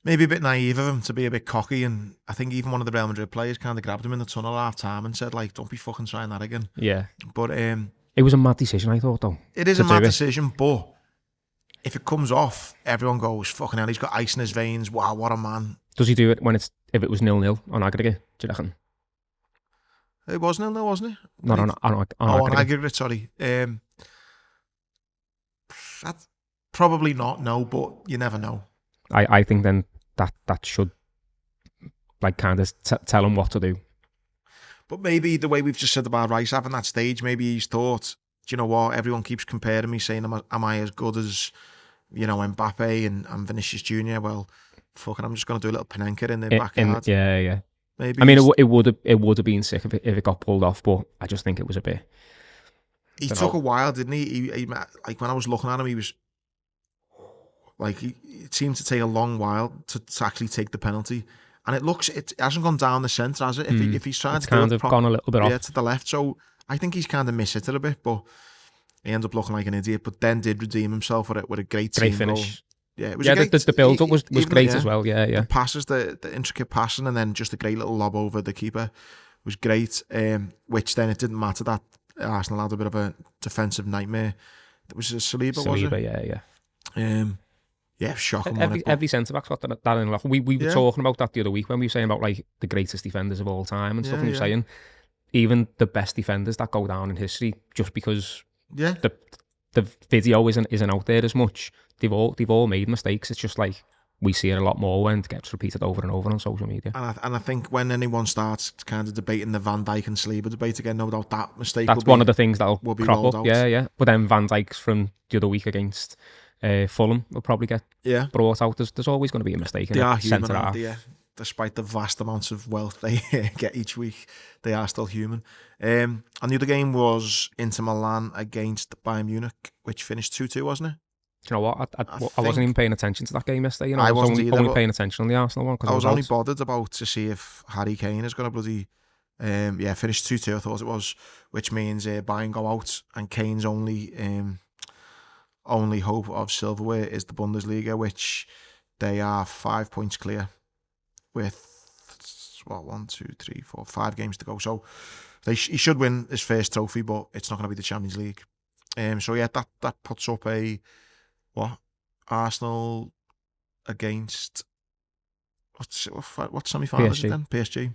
Maybe a bit naive of him to be a bit cocky, and I think even one of the Real Madrid players kind of grabbed him in the tunnel at half time and said, like, don't be fucking trying that again. Yeah. But it was a mad decision, I thought, though. It is a mad decision, but if it comes off, everyone goes, fucking hell, he's got ice in his veins. Wow, what a man. Does he do it if it was 0-0 on aggregate, do you reckon? It was 0-0, wasn't it? Not on aggregate. On aggregate, sorry. That's probably not, no, but you never know. I think then that should like kind of tell him what to do. But maybe the way we've just said about Rice having that stage, maybe he's thought, do you know what, everyone keeps comparing me, saying am I as good as, Mbappe and Vinicius Jr.? Well, fucking, I'm just going to do a little Panenka in the backyard. Yeah. Maybe I mean, it would have been sick if it got pulled off, but I just think it was a bit. He took a while, didn't he? He like when I was looking at him, he was like it seemed to take a long while to actually take the penalty, and it hasn't gone down the centre, has it? If he's trying to kind of gone a little bit off to the left, so I think he's kind of missed it a bit, but he ended up looking like an idiot. But then did redeem himself with a great finish. Goal. Yeah, it was the build up was great as well. Yeah. The passes, the intricate passing, and then just a great little lob over the keeper was great. Which then it didn't matter that Arsenal had a bit of a defensive nightmare. That was Saliba, was it? Yeah, shocking. Every centre back's got that in luck. We were talking about that the other week when we were saying about like the greatest defenders of all time and stuff. And we were saying even the best defenders that go down in history just because the video isn't out there as much. They've all made mistakes. It's just like we see it a lot more when it gets repeated over and over on social media. And I think when anyone starts kind of debating the Van Dijk and Saliba debate again, no doubt that mistake. That's one of the things that'll crop up. Out. Yeah. But then Van Dijk's from the other week against Fulham will probably get brought out. There's always going to be a mistake in it. Centre half. Despite the vast amounts of wealth they get each week, they are still human. And the other game was Inter Milan against Bayern Munich, which finished 2-2, wasn't it? Do you know what? I wasn't even paying attention to that game yesterday. I was only paying attention on the Arsenal one. I was only bothered about to see if Harry Kane is going to bloody... finished 2-2, I thought it was, which means Bayern go out, and Kane's only hope of silverware is the Bundesliga, which they are 5 points clear with what, 1, 2, 3, 4, 5 games to go. So he should win his first trophy, but it's not going to be the Champions League. So yeah, that puts up a Arsenal against what semi-final is it then? PSG.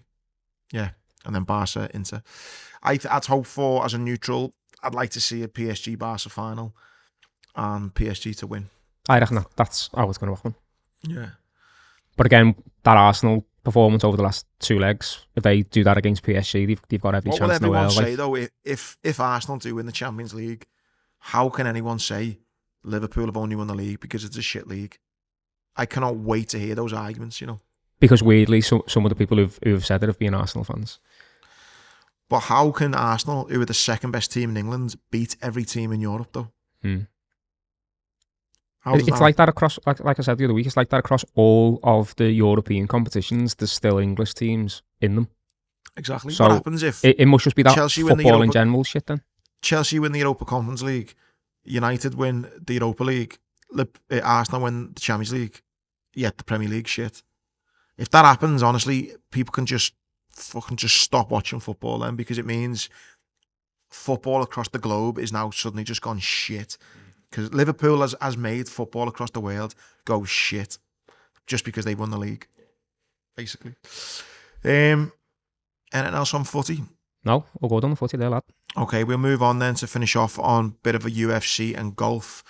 Yeah, and then Barca Inter. I'd hope for, as a neutral, I'd like to see a PSG Barca final and PSG to win. I reckon that's how it's going to happen. Yeah. But again, that Arsenal performance over the last 2 legs, if they do that against PSG, they've got every chance in the world. What will everyone say, though, if Arsenal do win the Champions League, how can anyone say Liverpool have only won the league because it's a shit league? I cannot wait to hear those arguments, you know. Because weirdly, some of the people who've said it have been Arsenal fans. But how can Arsenal, who are the second best team in England, beat every team in Europe, though? It's like that across, like I said the other week, it's like that across all of the European competitions. There's still English teams in them. Exactly. So what happens if it must just be that Chelsea football in general shit then? Chelsea win the Europa Conference League, United win the Europa League, Arsenal win the Champions League, yet the Premier League shit. If that happens, honestly, people can just stop watching football then, because it means football across the globe is now suddenly just gone shit. Because Liverpool has made football across the world go shit just because they won the league, basically. Anything else on footy? No, we'll go down the footy there, lad. Okay, we'll move on then to finish off on a bit of a UFC and golf.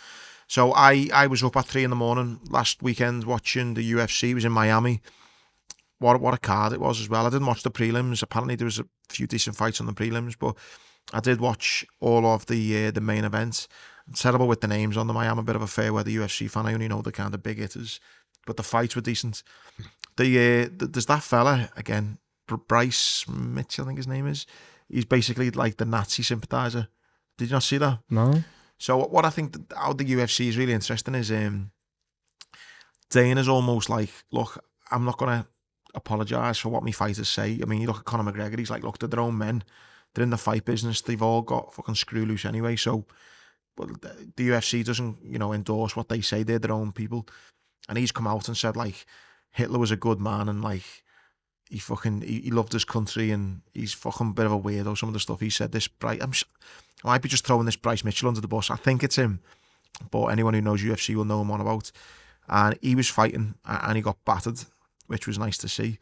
So I was up at 3 a.m. last weekend watching the UFC. It was in Miami. What a card it was as well. I didn't watch the prelims. Apparently there was a few decent fights on the prelims, but I did watch all of the main events. I'm terrible with the names on them. I am a bit of a fair weather UFC fan. I only know the kind of big hitters, but the fights were decent. There's that fella again, Bryce Mitchell, I think his name is. He's basically like the Nazi sympathiser. Did you not see that? No. So what I think how the UFC is really interesting is Dana's almost like, look, I'm not going to apologise for what my fighters say. I mean, you look at Conor McGregor, he's like, look, they're their own men. They're in the fight business. They've all got fucking screw loose anyway. So the UFC doesn't, endorse what they say. They're their own people. And he's come out and said, like, Hitler was a good man and, like, he loved his country and he's fucking a bit of a weirdo. Some of the stuff he said, I might be just throwing this Bryce Mitchell under the bus. I think it's him. But anyone who knows UFC will know him on about. And he was fighting and he got battered, which was nice to see.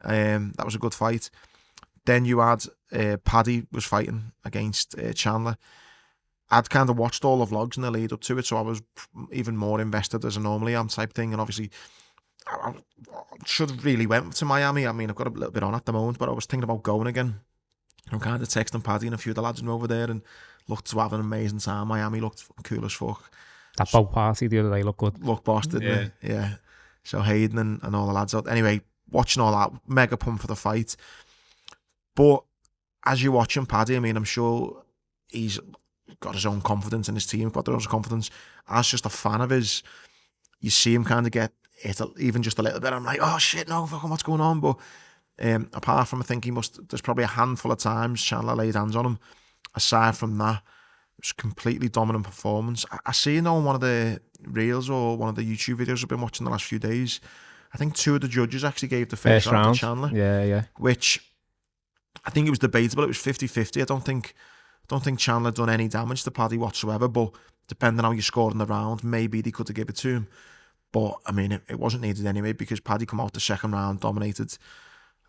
That was a good fight. Then you had Paddy was fighting against Chandler. I'd kind of watched all the vlogs in the lead up to it, so I was even more invested as I normally am type thing. And obviously, I should have really went to Miami. I mean, I've got a little bit on at the moment, but I was thinking about going again. I'm kind of texting Paddy and a few of the lads over there and looked to have an amazing time. Miami looked cool as fuck. That boat party the other day looked good. Looked boss, didn't it? Yeah. So Hayden and all the lads out. Anyway, watching all that, mega pumped for the fight. But as you're watching Paddy, I mean, I'm sure he's got his own confidence and his team got their own confidence. As just a fan of his, you see him kind of get it even just a little bit. I'm like, oh shit, no, fucking what's going on? But apart from, I think there's probably a handful of times Chandler laid hands on him. Aside from that, it was a completely dominant performance. I see on one of the reels or one of the YouTube videos I've been watching the last few days, I think 2 of the judges actually gave the first round to Chandler. Yeah. Which I think it was debatable. It was 50-50. I don't think Chandler done any damage to Paddy whatsoever, but depending on how you scored in the round, maybe they could have given it to him. But I mean, it wasn't needed anyway because Paddy come out the second round, dominated,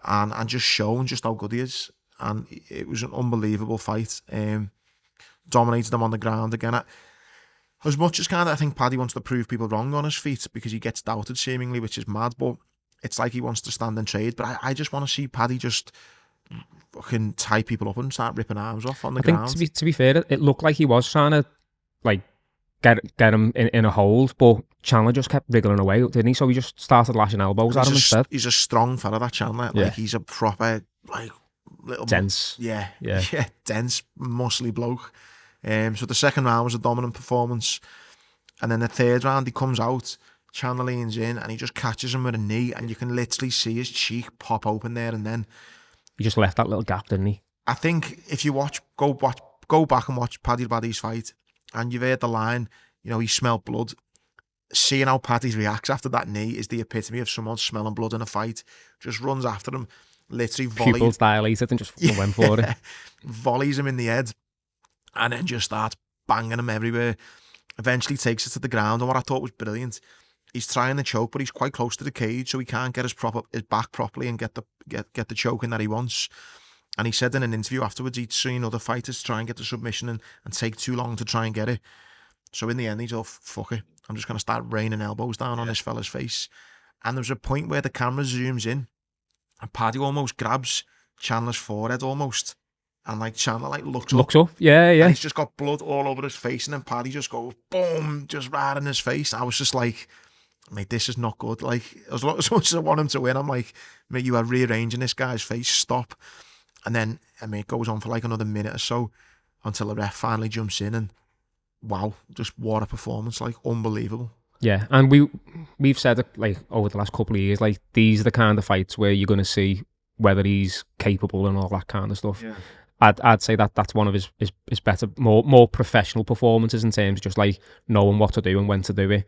and just shown just how good he is. And it was an unbelievable fight. Dominated them on the ground again. As much as I think Paddy wants to prove people wrong on his feet because he gets doubted seemingly, which is mad, but it's like he wants to stand and trade. But I just want to see Paddy just fucking tie people up and start ripping arms off on the ground. I think to be fair, it looked like he was trying to like get him in a hold, but Chandler just kept wriggling away, didn't he? So he just started lashing elbows at him instead. He's a strong fella, that Chandler. Yeah. Like he's a proper little dense. Yeah, dense, muscly bloke. So the second round was a dominant performance, and then the third round he comes out, Chandler leans in and he just catches him with a knee, and you can literally see his cheek pop open there, and then he just left that little gap, didn't he? I think if you go back and watch Paddy Baddy's fight, and you've heard the line, he smelled blood. Seeing how Paddy reacts after that knee is the epitome of someone smelling blood in a fight. Just runs after him. literally pupils dilated and just went for it. Volleys him in the head, and then just starts banging him everywhere. Eventually takes it to the ground, and what I thought was brilliant, he's trying to choke, but he's quite close to the cage, so he can't get his back properly and get the choking that he wants. And he said in an interview afterwards he'd seen other fighters try and get the submission and take too long to try and get it. So in the end, he's all, fuck it, I'm just going to start raining elbows down on this fella's face. And there's a point where the camera zooms in, and Paddy almost grabs Chandler's forehead almost. And like Chandler like looks up. Yeah. And he's just got blood all over his face, and then Paddy just goes, boom, just right in his face. I was just like, mate, this is not good. Like, as much as I want him to win, I'm like, mate, you are rearranging this guy's face, stop. And then, I mean, it goes on for like another minute or so until the ref finally jumps in, and wow, just what a performance, like unbelievable. Yeah, and we've said it like over the last couple of years, like these are the kind of fights where you're going to see whether he's capable and all that kind of stuff. Yeah. I'd say that's one of his better, more professional performances in terms of just like knowing what to do and when to do it.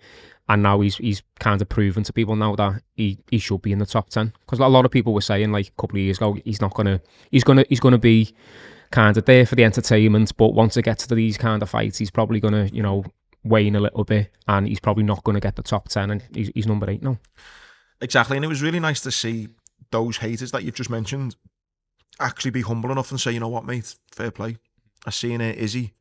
And now he's kind of proven to people now that he should be in the top 10. Because a lot of people were saying like a couple of years ago he's gonna be kind of there for the entertainment, but once it gets to these kind of fights, he's probably gonna wane a little bit, and he's probably not gonna get the top 10, and he's number 8 now. Exactly, and it was really nice to see those haters that you've just mentioned actually be humble enough and say, you know what, mate, fair play. I seen Izzy.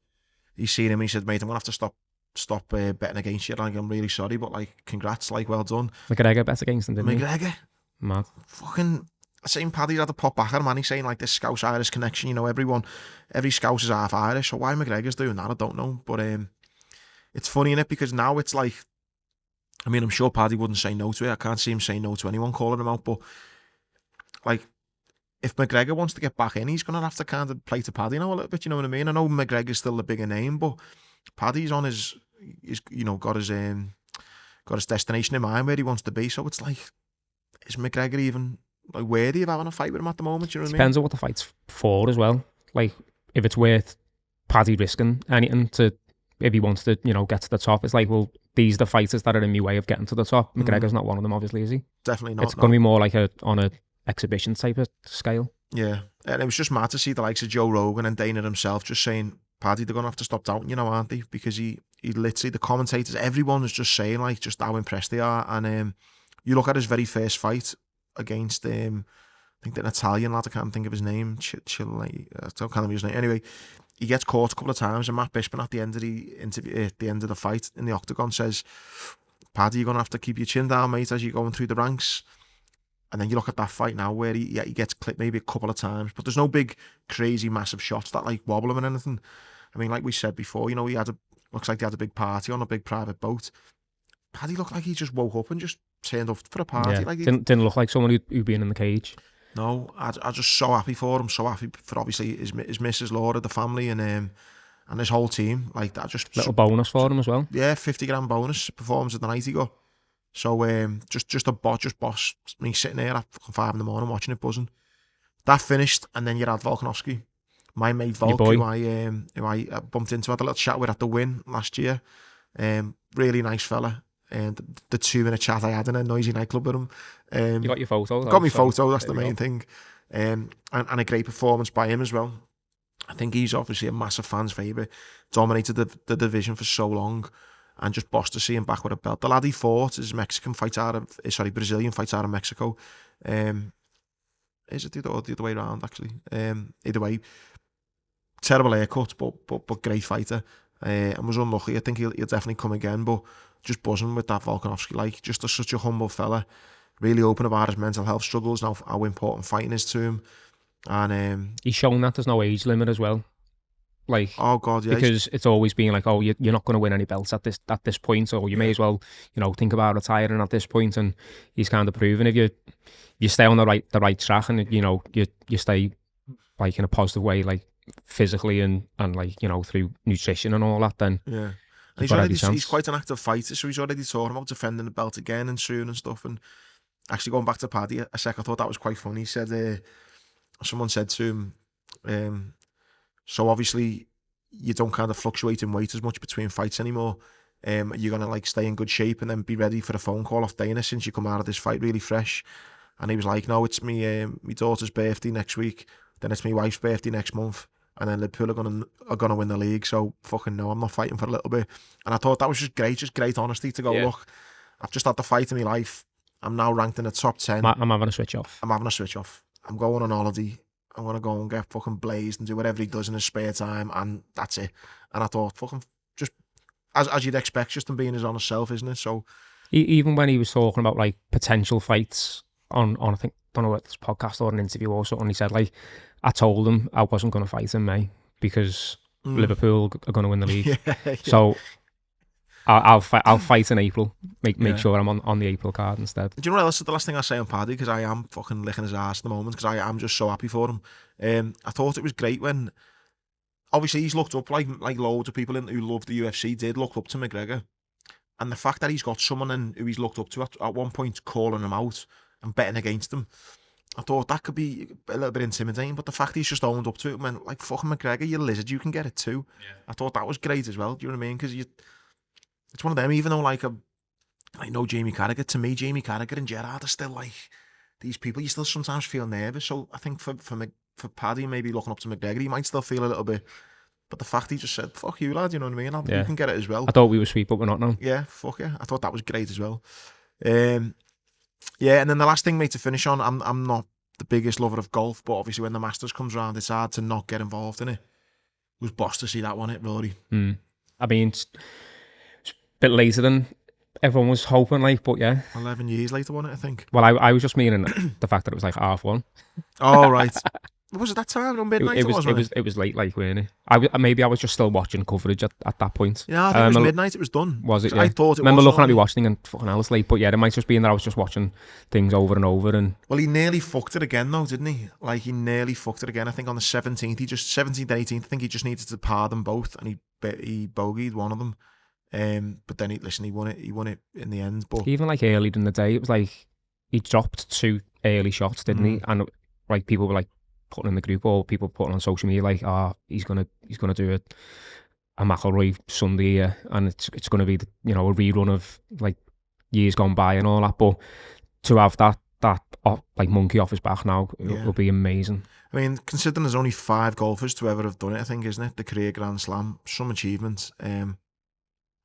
He's seen him. He said, mate, I'm gonna have to stop betting against you. Like, I'm really sorry, but like, congrats, like, well done. McGregor bet against him, didn't he? McGregor, mad. Fucking, I seen Paddy's had to pop back at him, and he's saying like this Scouse-Irish connection. You know, every Scouse is half Irish. So why McGregor's doing that, I don't know. But it's funny, innit? Because now it's like, I mean, I'm sure Paddy wouldn't say no to it. I can't see him saying no to anyone calling him out. But like, if McGregor wants to get back in, he's going to have to kind of play to Paddy now a little bit, you know what I mean? I know McGregor's still the bigger name, but Paddy's on his got his destination in mind where he wants to be. So it's like, is McGregor even like worthy of having a fight with him at the moment? You know what I mean? Depends on what the fight's for as well. Like, if it's worth Paddy risking anything to, if he wants to, get to the top, it's like, well, these are the fighters that are in my way of getting to the top. McGregor's not one of them, obviously, is he? Definitely not. It's going to be more like on a exhibition type of scale. Yeah, and it was just mad to see the likes of Joe Rogan and Dana himself just saying, Paddy, they're going to have to stop doubting, aren't they? Because he literally, the commentators, everyone was just saying like just how impressed they are. And you look at his very first fight against I think the Italian lad, I can't think of his name, I don't remember his name. Anyway, he gets caught a couple of times, and Matt Bisping at the end of the interview, at the end of the fight in the octagon, says, Paddy, you're going to have to keep your chin down, mate, as you're going through the ranks. And then you look at that fight now where he gets clipped maybe a couple of times, but there's no big, crazy, massive shots that like wobble him and anything. I mean, like we said before, he looks like they had a big party on a big private boat. Paddy looked like he just woke up and just turned up for a party. Yeah, like didn't look like someone who'd been in the cage. No, I just so happy for him. So happy for obviously his Mrs. Laura, the family, and his whole team. Like that, just little bonus for him as well. Yeah, 50 grand bonus performance of the night he got. So just a boss. Me sitting there at 5 a.m. watching it buzzing. That finished, and then you had Volkanovski, my mate Volk, who I bumped into, had a little chat with at the Win last year. Really nice fella. And the 2-minute chat I had in a noisy nightclub with him. You got your photo? Got my photo, that's the main thing. And a great performance by him as well. I think he's obviously a massive fan's favourite. Dominated the division for so long, and just bossed to see him back with a belt. The lad he fought is Brazilian fights out of Mexico. Is it the other way around, actually? Either way, terrible haircut, but great fighter. And was unlucky. I think he'll definitely come again, but just buzzing with that Volkanovski, like just such a humble fella, really open about his mental health struggles, now how important fighting is to him, and he's shown that there's no age limit as well. Like, oh god, yeah, because it's always been like, oh, you're not going to win any belts at this point, or you may as well, think about retiring at this point. And he's kind of proven if you stay on the right track, and you stay like in a positive way, like physically and like through nutrition and all that, then yeah. And he's quite an active fighter, so he's already talking about defending the belt again and soon and stuff. And actually going back to Paddy a sec, I thought that was quite funny. He said, someone said to him, so obviously you don't kind of fluctuate in weight as much between fights anymore. You're going to like stay in good shape and then be ready for a phone call off Dana since you come out of this fight really fresh. And he was like, no, it's me daughter's birthday next week, then it's my wife's birthday next month, and then Liverpool are gonna win the league, so fucking no, I'm not fighting for a little bit. And I thought that was just great honesty to go, look, I've just had the fight in my life. I'm now ranked in the top 10. I'm having a switch off. I'm going on holiday. I'm going to go and get fucking blazed and do whatever he does in his spare time, and that's it. And I thought, fucking, just as you'd expect, just him being his honest self, isn't it? So even when he was talking about like potential fights on I think, don't know what this podcast or an interview or something, he said like, I told him I wasn't going to fight in May because Liverpool are going to win the league. So I'll fight in April. Make sure I'm on the April card instead. Do you know what else is the last thing I say on Paddy? Because I am fucking licking his ass at the moment, because I am just so happy for him. I thought it was great when, obviously he's looked up like loads of people who love the UFC did look up to McGregor, and the fact that he's got someone who he's looked up to at one point calling him out and betting against him, I thought that could be a little bit intimidating. But the fact he's just owned up to it and went like, fucking McGregor, you lizard, you can get it too. I thought that was great as well. Do you know what I mean? Because it's one of them, even though I know Jamie Carragher, to me, Jamie Carragher and Gerrard are still like these people you still sometimes feel nervous. So I think for Paddy, maybe looking up to McGregor, he might still feel a little bit. But the fact he just said, fuck you, lad, you know what I mean? You can get it as well. I thought we were sweet, but we're not now. Yeah, fuck yeah. I thought that was great as well. And then the last thing, mate, to finish on, I'm not the biggest lover of golf, but obviously when the Masters comes around, it's hard to not get involved in it. It was boss to see that one, Rory. I mean, it's a bit later than everyone was hoping, like, but yeah. 11 years later, wasn't it, I think? Well, I was just meaning the fact that it was like 1:30. Oh, right. Was it that time on midnight? It was late, like, weren't it? Maybe I was just still watching coverage at that point. Yeah, I think it was midnight. It was done. Was it? Yeah. I thought it. Remember looking at me watching and fucking hell, it's late. But yeah, it might just be in that I was just watching things over and over. And well, he nearly fucked it again, though, didn't he? Like, he nearly fucked it again. I think on the 17th, 17th and 18th, I think he just needed to par them both, and he bogeyed one of them. But then he won it. He won it in the end. But even like earlier in the day, it was like he dropped 2 early shots, didn't he? And like people were like putting in the group, or people putting on social media like, he's gonna do a McIlory Sunday here, and it's gonna be a rerun of like years gone by and all that. But to have that like monkey off his back now, it will be amazing. I mean, considering there's only 5 golfers to ever have done it, I think, isn't it? The career Grand Slam, some achievements.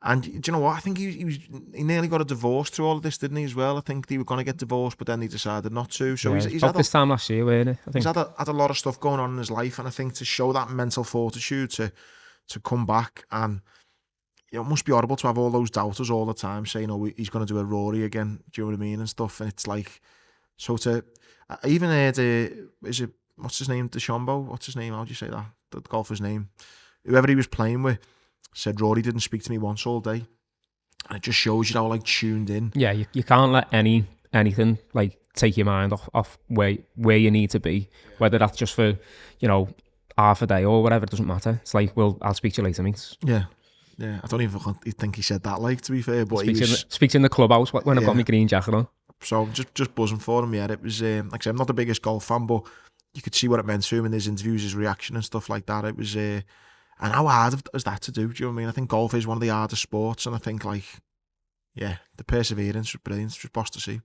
And do you know what? I think he nearly got a divorce through all of this, didn't he, as well? I think they were going to get divorced, but then he decided not to. So he's had this time last year, weren't it? I think he's had a lot of stuff going on in his life, and I think to show that mental fortitude to come back, and it must be horrible to have all those doubters all the time saying, "Oh, he's going to do a Rory again." Do you know what I mean and stuff? And it's like, so I even heard what's his name, DeChambeau? What's his name? How do you say that? The golfer's name, whoever he was playing with, said Rory didn't speak to me once all day, and it just shows you how like tuned in. Yeah, you can't let anything like take your mind off where you need to be, whether that's just for half a day or whatever. It doesn't matter. It's like, well, I'll speak to you later, mate. Yeah. I don't even think he said that, like, to be fair, but speaks in the clubhouse when I've got my green jacket on. So just buzzing for him. Yeah, it was like I said, I'm not the biggest golf fan, but you could see what it meant to him in his interviews, his reaction and stuff like that. It was and how hard is that to do? Do you know what I mean? I think golf is one of the hardest sports, and I think, like, yeah, the perseverance was brilliant. It was boss to see.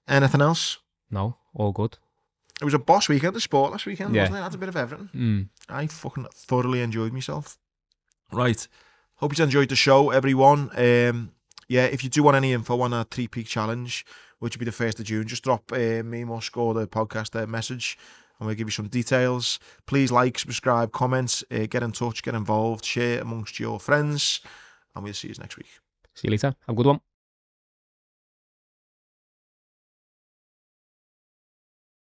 Anything else? No, all good. It was a boss weekend of sport last weekend, wasn't it? That's a bit of everything. I fucking thoroughly enjoyed myself. Right. Hope you enjoyed the show, everyone. If you do want any info on a 3-peak challenge, which will be the 1st of June, just drop me, Musk, or the podcast a message, and we'll give you some details. Please like, subscribe, comment, get in touch, get involved, share amongst your friends, and we'll see you next week. See you later. Have a good one.